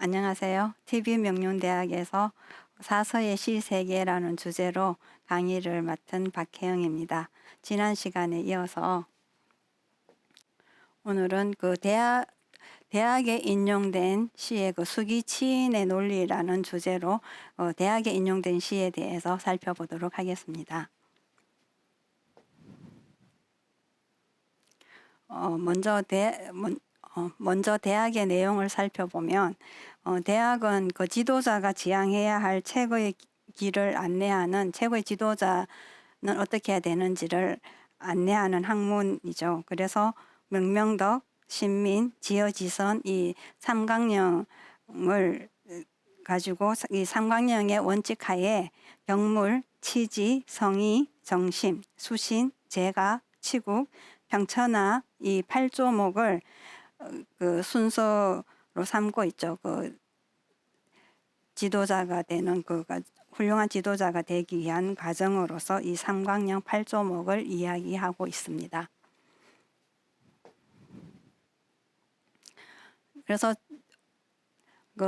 안녕하세요. TV명륜대학에서 사서의 시세계라는 주제로 강의를 맡은 박혜영입니다. 지난 시간에 이어서 오늘은 대학에 인용된 시의 수기치인의 논리라는 주제로 대학에 인용된 시에 대해서 살펴보도록 하겠습니다. 먼저 대학의 내용을 살펴보면 대학은 지도자가 지향해야 할 최고의 길을 안내하는, 최고의 지도자는 어떻게 해야 되는지를 안내하는 학문이죠. 그래서 명명덕, 신민, 지어지선 이 삼강령을 가지고 이 삼강령의 원칙 하에 경물, 치지, 성의, 정심, 수신, 재가, 치국, 평천하 이 8조목을 순서로 삼고 있죠. 지도자가 되는 훌륭한 지도자가 되기 위한 과정으로서 이 삼강령 8조목을 이야기하고 있습니다. 그래서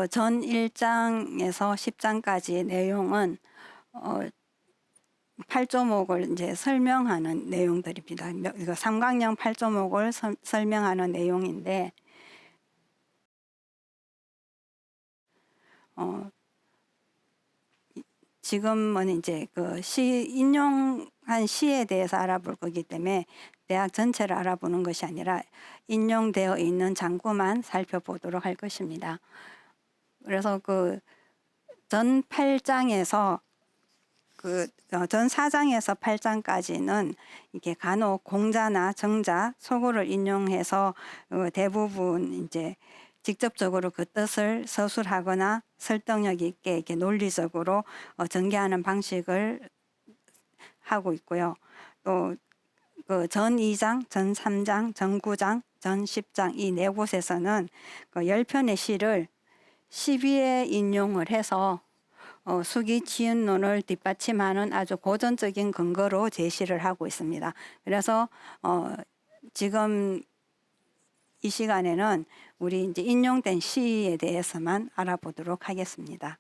전 1장에서 10장까지의 내용은 8조목을 이제 설명하는 내용들입니다. 삼강령 8조목을 설명하는 내용인데, 지금은 이제 인용한 시에 대해서 알아볼 거기 때문에 대학 전체를 알아보는 것이 아니라 인용되어 있는 장구만 살펴보도록 할 것입니다. 그래서 전 8장에서 전 4장에서 8장까지는 이게 간혹 공자나 정자, 서구를 인용해서 대부분 이제 직접적으로 그 뜻을 서술하거나 설득력 있게 이렇게 논리적으로 전개하는 방식을 하고 있고요. 또 전 2장, 전 3장, 전 9장, 전 10장 이 네 곳에서는 10편의 시를 12회 인용을 해서 수기치인론을 뒷받침하는 아주 고전적인 근거로 제시를 하고 있습니다. 그래서 지금 이 시간에는 우리 이제 인용된 시에 대해서만 알아보도록 하겠습니다.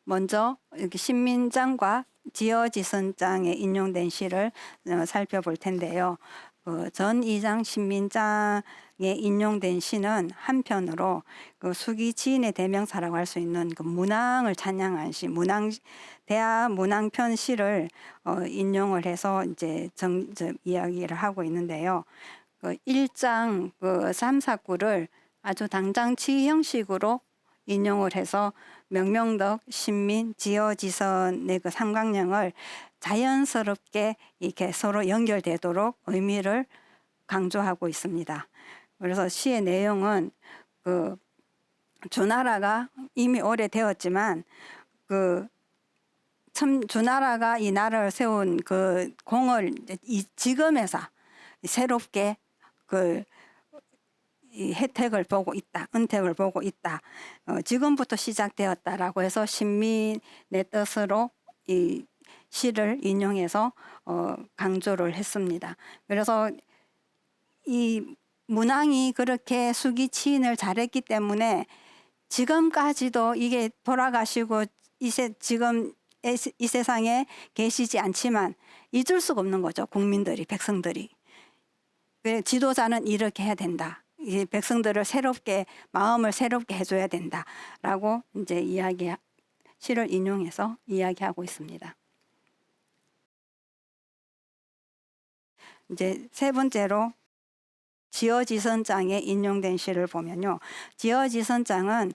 먼저 이렇게 신민장과 지어지선장에 인용된 시를 살펴볼 텐데요. 전 2장 신민장에 인용된 시는 한편으로 수기치인의 대명사라고 할 수 있는 문왕을 찬양한 시, 대하 문왕편 시를 인용을 해서 이제 이야기를 하고 있는데요. 1장 3, 4구를 아주 당장치 형식으로 인용을 해서 명명덕, 신민, 지어지선의 삼강령을 자연스럽게 이렇게 서로 연결되도록 의미를 강조하고 있습니다. 그래서 시의 내용은 주나라가 이미 오래되었지만 참 주나라가 이 나라를 세운 공을 지금에서 새롭게 이 혜택을 보고 있다, 은택을 보고 있다. 지금부터 시작되었다라고 해서 신민의 뜻으로 이 시를 인용해서 강조를 했습니다. 그래서 이 문왕이 그렇게 수기치인을 잘했기 때문에 지금까지도 이게 돌아가시고 지금 이 세상에 계시지 않지만 잊을 수가 없는 거죠. 국민들이, 백성들이. 지도자는 이렇게 해야 된다. 이 백성들을 마음을 새롭게 해줘야 된다라고 이제 시를 인용해서 이야기하고 있습니다. 이제 세 번째로 지어지선장에 인용된 시를 보면요. 지어지선장은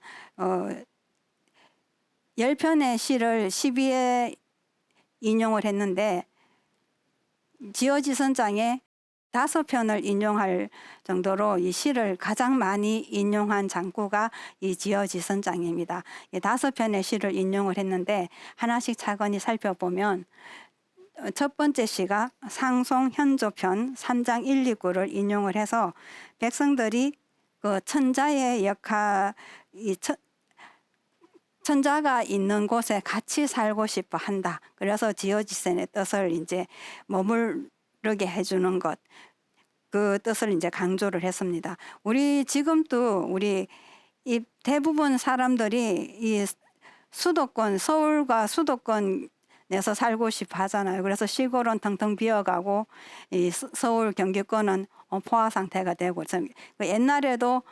10편의 시를 12회 인용을 했는데 지어지선장에 5편을 인용할 정도로 이 시를 가장 많이 인용한 장구가 이 지어지선장입니다. 5편의 시를 인용을 했는데 하나씩 차근히 살펴보면 첫 번째 시가 상송 현조편 3장 1, 2구를 인용을 해서 백성들이 천자의 천자가 있는 곳에 같이 살고 싶어 한다. 그래서 지어지선의 뜻을 이제 머무르게 해주는 것. 그 뜻을 이제 강조를 했습니다. 우리 지금도 우리 이 대부분 사람들이 이 수도권, 서울과 수도권에서 살고 싶어 하잖아요. 그래서 시골은 텅텅 비어가고 이 서울 경기권은 포화 상태가 되고, 그 옛날에도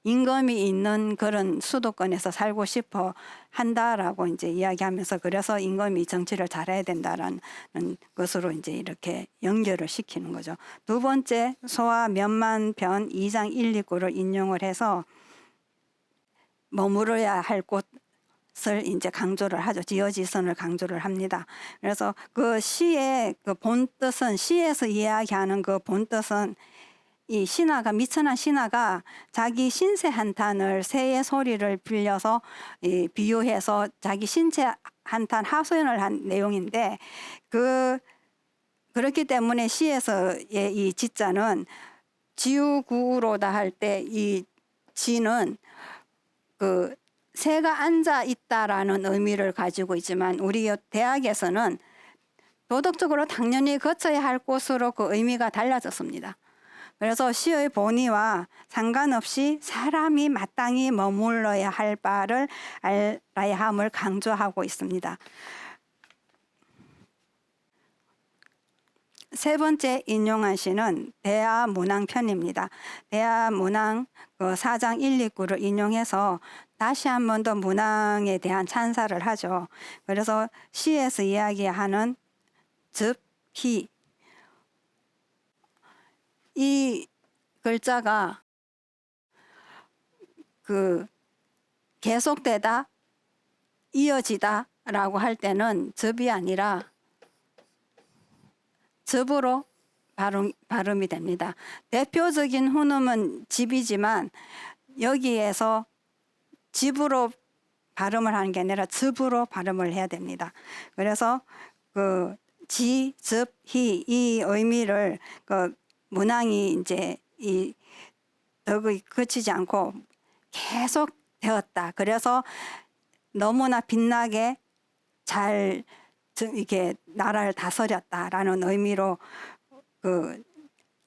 임금이 있는 그런 수도권에서 살고 싶어 한다라고 이제 이야기하면서, 그래서 임금이 정치를 잘해야 된다라는 것으로 이제 이렇게 연결을 시키는 거죠. 두 번째, 소와 면만 편 2장 1, 2구를 인용을 해서 머무러야 할 곳을 이제 강조를 하죠. 지어지선을 강조를 합니다. 그래서 그 시의 그 본뜻은, 시에서 이야기하는 그 본뜻은, 이 신하가, 미천한 신하가 자기 신세 한탄을 새의 소리를 빌려서 비유해서 자기 신세 한탄 하소연을 한 내용인데, 그렇기 때문에 시에서의 이 지자는 지우구로다 할 때 이 지는 그 새가 앉아 있다라는 의미를 가지고 있지만, 우리 대학에서는 도덕적으로 당연히 거쳐야 할 곳으로 그 의미가 달라졌습니다. 그래서 시의 본의와 상관없이 사람이 마땅히 머물러야 할 바를 알아야 함을 강조하고 있습니다. 세 번째 인용한 시는 대하문항편입니다. 대하문항 4장 1, 2구를 인용해서 다시 한 번 더 문항에 대한 찬사를 하죠. 그래서 시에서 이야기하는 즉, 희, 이 글자가 계속되다, 이어지다라고 할 때는 접이 아니라 접으로 발음이 됩니다. 대표적인 훈음은 집이지만 여기에서 집으로 발음을 하는 게 아니라 접으로 발음을 해야 됩니다. 그래서 지, 접, 희, 이 의미를 문항이 이제 이 덕이 그치지 않고 계속 되었다. 그래서 너무나 빛나게 잘 이렇게 나라를 다스렸다라는 의미로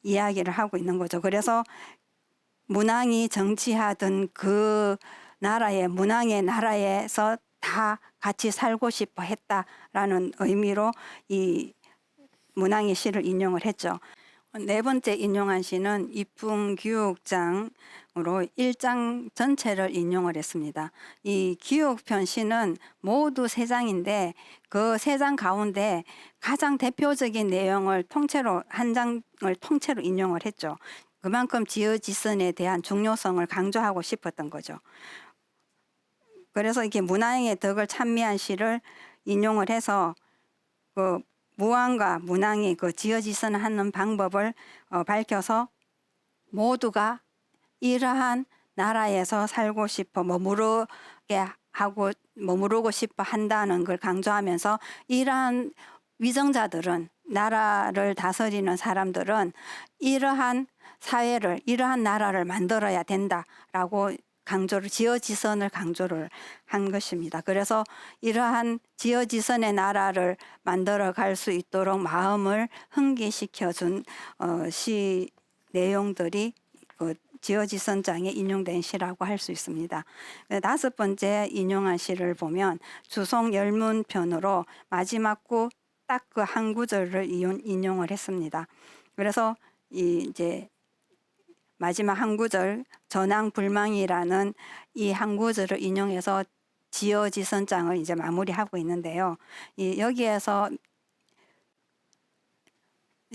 이야기를 하고 있는 거죠. 그래서 문항이 정치하던 그 나라에, 문항의 나라에서 다 같이 살고 싶어 했다라는 의미로 이 문항의 시를 인용을 했죠. 네 번째 인용한 시는 이풍기옥장으로 1장 전체를 인용을 했습니다. 이 기옥편 시는 모두 3장인데 그 3장 가운데 가장 대표적인 내용을 통째로, 한 장을 통째로 인용을 했죠. 그만큼 지어지선에 대한 중요성을 강조하고 싶었던 거죠. 그래서 이렇게 문항의 덕을 찬미한 시를 인용을 해서 무왕과 문항이 지어지선하는 방법을 밝혀서 모두가 이러한 나라에서 살고 싶어 머무르고 싶어 한다는 걸 강조하면서, 이러한 위정자들은, 나라를 다스리는 사람들은 이러한 사회를, 이러한 나라를 만들어야 된다라고 지어지선을 강조를 한 것입니다. 그래서 이러한 지어지선의 나라를 만들어 갈 수 있도록 마음을 흥기시켜준 시 내용들이 지어지선장에 인용된 시라고 할 수 있습니다. 5번째 인용한 시를 보면 주송 열문편으로 마지막 구 딱 그 한 구절을 인용을 했습니다. 그래서 이제 마지막 한 구절, 전황불망이라는 이 한 구절을 인용해서 지어지선장을 이제 마무리하고 있는데요. 여기에서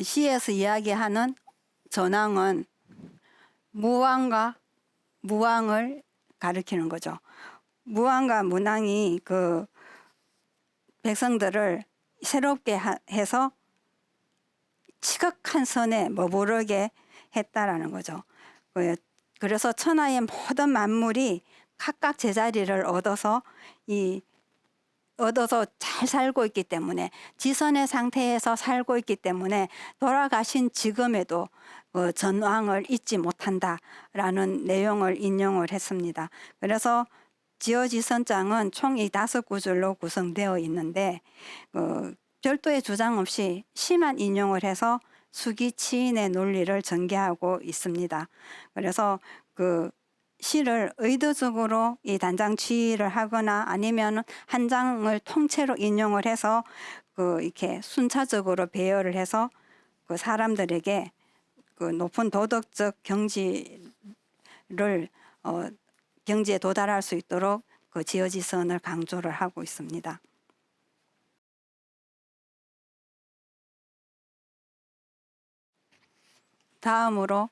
시에서 이야기하는 전황은 무왕과 무왕을 가리키는 거죠. 무왕과 문왕이 백성들을 새롭게 해서 지극한 선에 머무르게 했다라는 거죠. 그래서 천하의 모든 만물이 각각 제자리를 얻어서 잘 살고 있기 때문에, 지선의 상태에서 살고 있기 때문에 돌아가신 지금에도 전왕을 잊지 못한다라는 내용을 인용을 했습니다. 그래서 지어지선장은 총 이 5구절로 구성되어 있는데 별도의 주장 없이 시만 인용을 해서 수기치인의 논리를 전개하고 있습니다. 그래서 그 시를 의도적으로 이 단장 취의를 하거나 아니면 한 장을 통째로 인용을 해서 그 이렇게 순차적으로 배열을 해서 그 사람들에게 그 높은 도덕적 경지를 경지에 도달할 수 있도록 그 지어지선을 강조를 하고 있습니다. 다음으로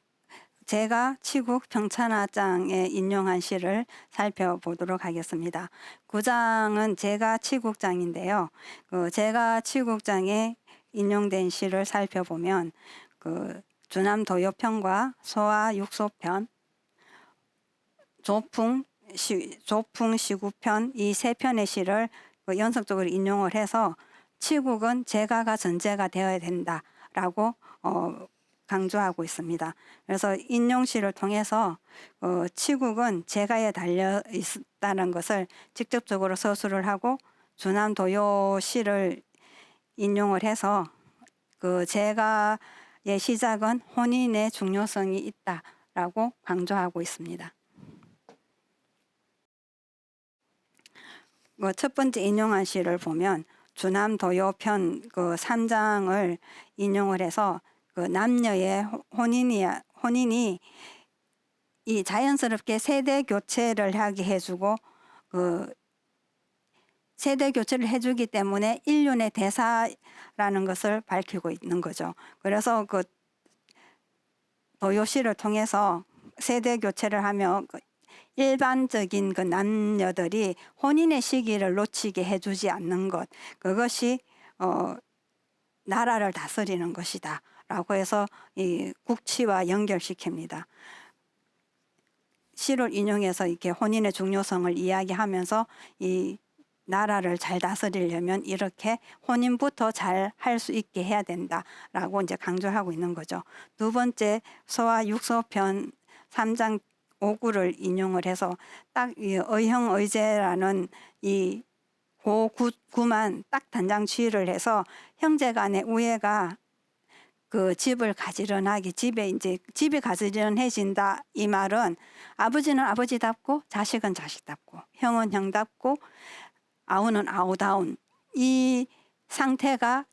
제가 치국 평찬화장에 인용한 시를 살펴보도록 하겠습니다. 9장은 제가 치국장인데요. 그 제가 치국장에 인용된 시를 살펴보면 그 주남도요편과 소화육소편, 조풍시구편 이 세 편의 시를 그 연속적으로 인용을 해서 치국은 제가가 전제가 되어야 된다라고 강조하고 있습니다. 그래서 인용시를 통해서 치국은 제가에 달려 있다는 것을 직접적으로 서술을 하고 주남도요시를 인용을 해서 그 제가의 시작은 혼인의 중요성이 있다라고 강조하고 있습니다. 첫 번째 인용한 시를 보면 주남도요편 그 3장을 인용을 해서 그 남녀의 혼인이 이 자연스럽게 세대 교체를 하게 해주고 그 세대 교체를 해주기 때문에 인륜의 대사라는 것을 밝히고 있는 거죠. 그래서 그 도요시를 통해서 세대 교체를 하며 그 일반적인 그 남녀들이 혼인의 시기를 놓치게 해주지 않는 것, 그것이 나라를 다스리는 것이다 라고 해서 이 국치와 연결시킵니다. 시를 인용해서 이렇게 혼인의 중요성을 이야기하면서 이 나라를 잘 다스리려면 이렇게 혼인부터 잘 할 수 있게 해야 된다라고 이제 강조하고 있는 거죠. 두 번째 소화육소편 3장 5구를 인용을 해서 딱 이 의형의제라는 이 구만 딱 단장 취의를 해서 형제간의 우애가 그 집을 가지런하게 집이 가지런해진다 이 말은 아버지는 아버지답고 자식은 자식답고 형은 형답고 아우는 아우다운 이 상태가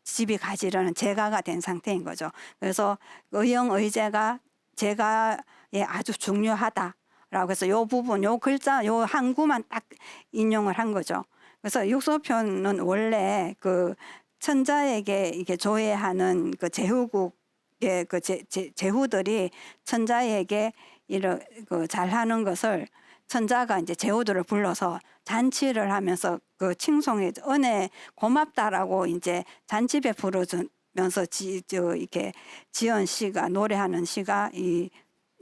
집이 가지런한 제가가 된 상태인 거죠. 그래서 의형의제가 제가에 아주 중요하다라고 해서 요 부분 요 글자 요 한 구만 딱 인용을 한 거죠. 그래서 육소편은 원래 그 천자에게 이렇게 조회하는 그 제후국의 그 제후들이 천자에게 이런 그 잘하는 것을 천자가 이제 제후들을 불러서 잔치를 하면서 그 칭송해 은혜 고맙다라고 이제 잔치 베풀어주면서 이렇게 지은 시가 노래하는 시가 이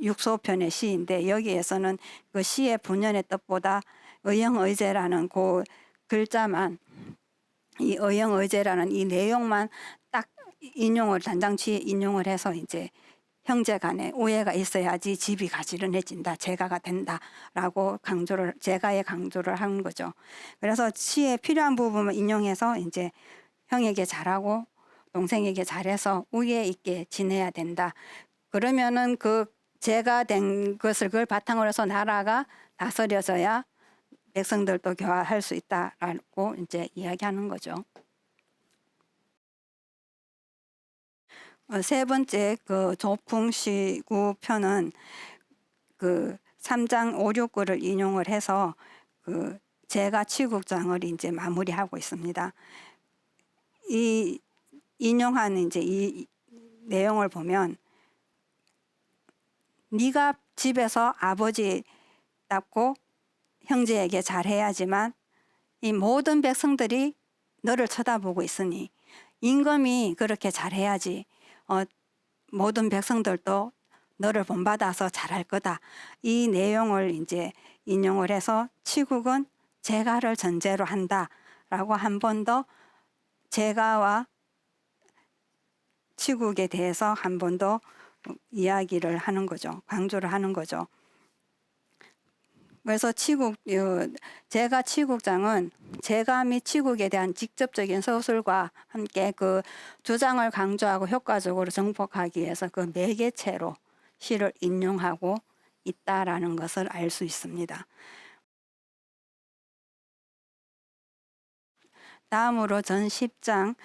육소편의 시인데 여기에서는 그 시의 본연의 뜻보다 의형의제라는 그 글자만 이 의형의제라는 이 내용만 딱 인용을 단장취에 인용을 해서 이제 형제 간에 우애가 있어야지 집이 가지런해진다, 제가가 된다라고 제가의 강조를 한 거죠. 그래서 시에 필요한 부분을 인용해서 이제 형에게 잘하고 동생에게 잘해서 우애 있게 지내야 된다. 그러면은 그 제가 된 것을 그걸 바탕으로 해서 나라가 다스려져야 백성들도 교화할 수 있다라고 이제 이야기하는 거죠. 세 번째 그 조풍시구 편은 그 3장 5, 6구를 인용을 해서 그 제가 치국장을 이제 마무리하고 있습니다. 이 인용한 이제 이 내용을 보면 네가 집에서 아버지답고 형제에게 잘해야지만 이 모든 백성들이 너를 쳐다보고 있으니 임금이 그렇게 잘해야지 모든 백성들도 너를 본받아서 잘할 거다. 이 내용을 이제 인용을 해서 치국은 제가를 전제로 한다라고 한 번 더 제가와 치국에 대해서 한 번 더 이야기를 하는 거죠. 강조를 하는 거죠. 그래서 제가 치국장은 제가 및 치국에 대한 직접적인 서술과 함께 그 주장을 강조하고 효과적으로 정복하기 위해서 그 매개체로 시를 인용하고 있다라는 것을 알 수 있습니다. 다음으로 전 10장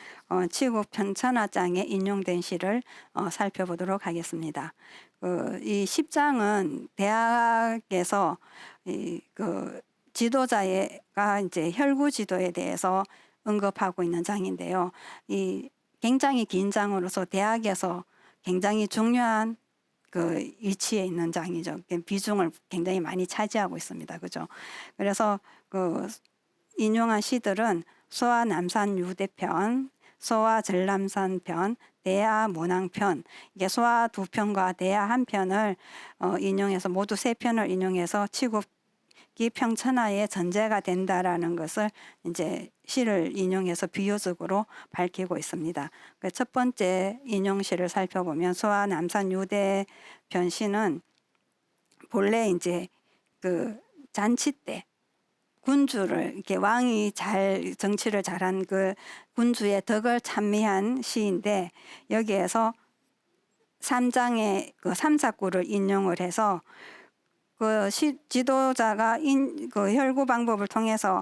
치국 평천하장에 인용된 시를 살펴보도록 하겠습니다. 이 10장은 대학에서 그 지도자가 이제 혈구 지도에 대해서 언급하고 있는 장인데요. 이 굉장히 긴 장으로서 대학에서 굉장히 중요한 그 위치에 있는 장이죠. 비중을 굉장히 많이 차지하고 있습니다. 그죠? 그래서 그 인용한 시들은 소아 남산 유대편, 소아 전람산편, 대하 문항편, 이게 소아 2편과 대하 1편을 인용해서 모두 3편을 인용해서 치국이 평천하의 전제가 된다라는 것을 이제 시를 인용해서 비유적으로 밝히고 있습니다. 첫 번째 인용시를 살펴보면 소아 남산 유대편 시는 본래 이제 그 잔치 때 군주를 이렇게 왕이 잘 정치를 잘한 그 군주의 덕을 찬미한 시인데 여기에서 3장의 그 삼사구를 인용을 해서 그 지도자가 그 혈구 방법을 통해서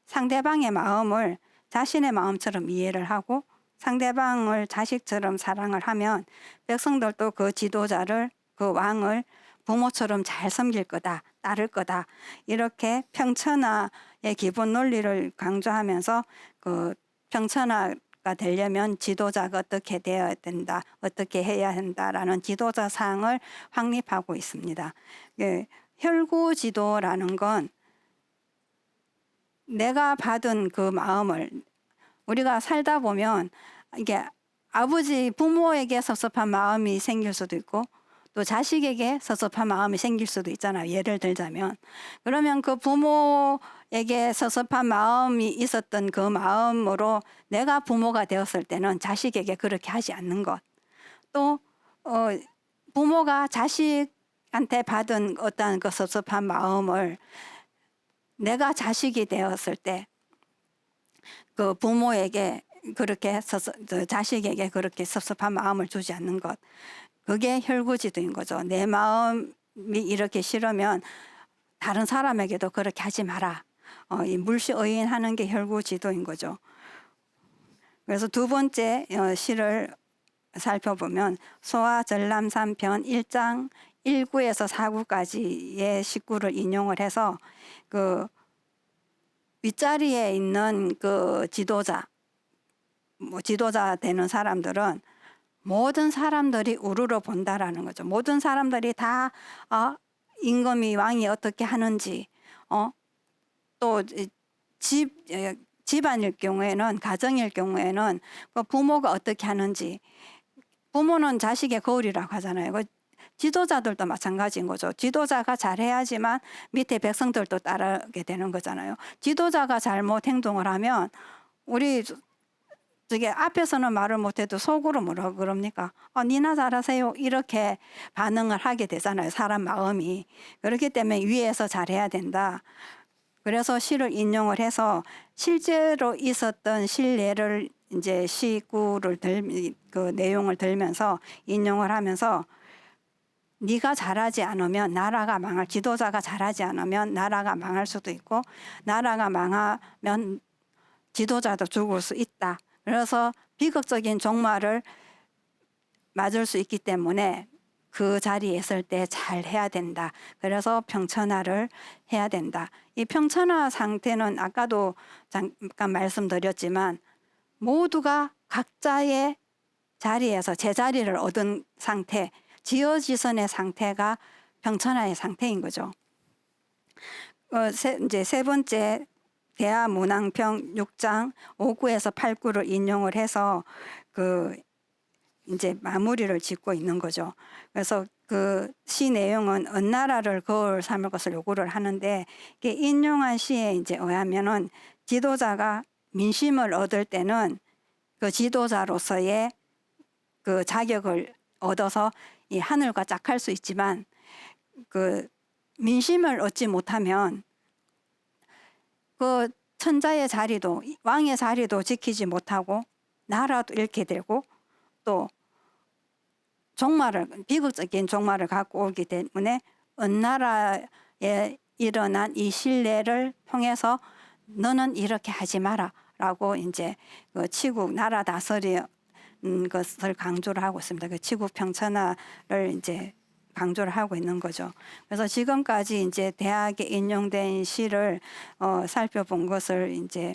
상대방의 마음을 자신의 마음처럼 이해를 하고 상대방을 자식처럼 사랑을 하면 백성들도 그 지도자를 그 왕을 부모처럼 잘 섬길 거다, 따를 거다. 이렇게 평천하의 기본 논리를 강조하면서 그 평천하가 되려면 지도자가 어떻게 되어야 된다, 어떻게 해야 한다라는 지도자상을 확립하고 있습니다. 혈구 지도라는 건 내가 받은 그 마음을 우리가 살다 보면 이게 아버지 부모에게 섭섭한 마음이 생길 수도 있고 또 자식에게 섭섭한 마음이 생길 수도 있잖아요. 예를 들자면 그러면 그 부모에게 섭섭한 마음이 있었던 그 마음으로 내가 부모가 되었을 때는 자식에게 그렇게 하지 않는 것. 또 부모가 자식한테 받은 어떤 그 섭섭한 마음을 내가 자식이 되었을 때 그 부모에게 그렇게 자식에게 그렇게 섭섭한 마음을 주지 않는 것. 그게 혈구지도인 거죠. 내 마음이 이렇게 싫으면 다른 사람에게도 그렇게 하지 마라. 이 물시의인하는 게 혈구지도인 거죠. 그래서 두 번째 시를 살펴보면 소아 전람산편 1장 1구에서 4구까지의 식구를 인용을 해서 그 윗자리에 있는 그 지도자 되는 사람들은 모든 사람들이 우러러 본다라는 거죠. 모든 사람들이 다 임금이 왕이 어떻게 하는지 또 집안일 경우에는 가정일 경우에는 그 부모가 어떻게 하는지 부모는 자식의 거울이라고 하잖아요. 지도자들도 마찬가지인 거죠. 지도자가 잘해야지만 밑에 백성들도 따르게 되는 거잖아요. 지도자가 잘못 행동을 하면 우리 저게 앞에서는 말을 못해도 속으로 뭐라 그럽니까? 니나 잘하세요. 이렇게 반응을 하게 되잖아요. 사람 마음이. 그렇기 때문에 위에서 잘해야 된다. 그래서 시를 인용을 해서 실제로 있었던 실례를 이제 시구를 그 내용을 들면서 인용을 하면서 네가 잘하지 않으면 나라가 망할, 지도자가 잘하지 않으면 나라가 망할 수도 있고 나라가 망하면 지도자도 죽을 수 있다. 그래서 비극적인 종말을 맞을 수 있기 때문에 그 자리에 있을 때 잘 해야 된다. 그래서 평천하를 해야 된다. 이 평천하 상태는 아까도 잠깐 말씀드렸지만 모두가 각자의 자리에서 제자리를 얻은 상태, 지어지선의 상태가 평천하의 상태인 거죠. 이제 세 번째 대하 문항평 6장 5구에서 8구를 인용을 해서 그 이제 마무리를 짓고 있는 거죠. 그래서 그 시 내용은 은나라를 거울 삼을 것을 요구를 하는데 이게 인용한 시에 이제 의하면은 지도자가 민심을 얻을 때는 그 지도자로서의 그 자격을 얻어서 이 하늘과 짝할 수 있지만 그 민심을 얻지 못하면 그 천자의 자리도 왕의 자리도 지키지 못하고 나라도 잃게 되고 또 비극적인 종말을 갖고 오기 때문에 어느 나라에 일어난 이 신뢰를 통해서 너는 이렇게 하지 마라 라고 이제 그 치국 나라 다스리는 것을 강조를 하고 있습니다. 그 치국 평천하를 이제 강조를 하고 있는 거죠. 그래서 지금까지 이제 대학에 인용된 시를 살펴본 것을 이제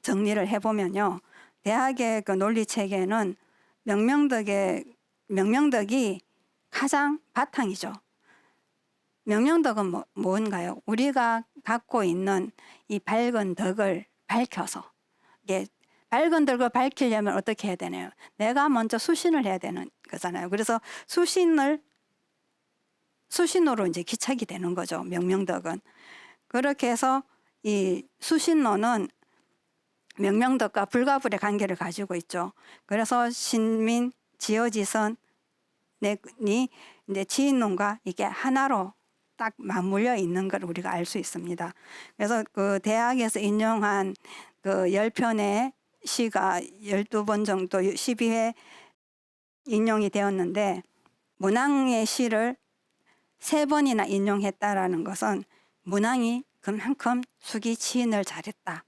정리를 해보면요. 대학의 그 논리 체계는 명명덕이 가장 바탕이죠. 명명덕은 뭔가요? 우리가 갖고 있는 이 밝은 덕을 밝혀서, 이게 밝은 덕을 밝히려면 어떻게 해야 되나요? 내가 먼저 수신을 해야 되는 거잖아요. 그래서 수신으로 이제 기착이 되는 거죠. 명명덕은. 그렇게 해서 이 수신론은 명명덕과 불가불의 관계를 가지고 있죠. 그래서 신민, 지어지선이 이제 지인론과 이게 하나로 딱 맞물려 있는 걸 우리가 알 수 있습니다. 그래서 그 대학에서 인용한 그 10편의 시가 12번 정도 12회 인용이 되었는데 문왕의 시를 3번이나 인용했다라는 것은 문왕이 그만큼 수기치인을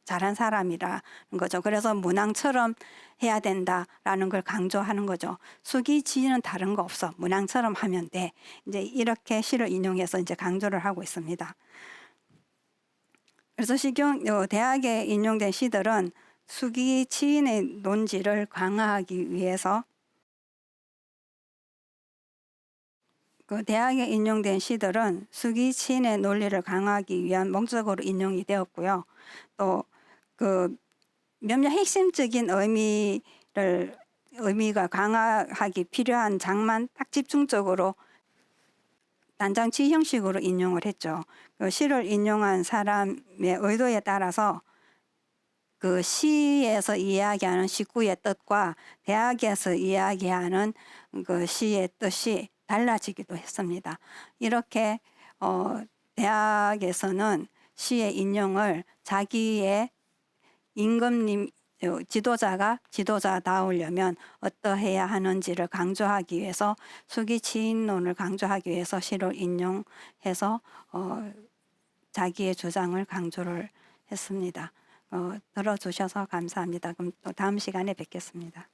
잘한 사람이라는 거죠. 그래서 문왕처럼 해야 된다라는 걸 강조하는 거죠. 수기치인은 다른 거 없어. 문왕처럼 하면 돼. 이제 이렇게 시를 인용해서 이제 강조를 하고 있습니다. 그래서 대학에 인용된 시들은 수기치인의 논지를 강화하기 위해서 그 대학에 인용된 시들은 수기치인의 논리를 강화하기 위한 목적으로 인용이 되었고요. 또 그 몇몇 핵심적인 의미가 강화하기 필요한 장만 딱 집중적으로 단장치 형식으로 인용을 했죠. 그 시를 인용한 사람의 의도에 따라서 그 시에서 이야기하는 시구의 뜻과 대학에서 이야기하는 그 시의 뜻이 달라지기도 했습니다. 이렇게 대학에서는 시의 인용을 자기의 임금님 지도자다우려면 어떠해야 하는지를 강조하기 위해서 수기치인론을 강조하기 위해서 시를 인용해서 자기의 주장을 강조를 했습니다. 들어주셔서 감사합니다. 그럼 또 다음 시간에 뵙겠습니다.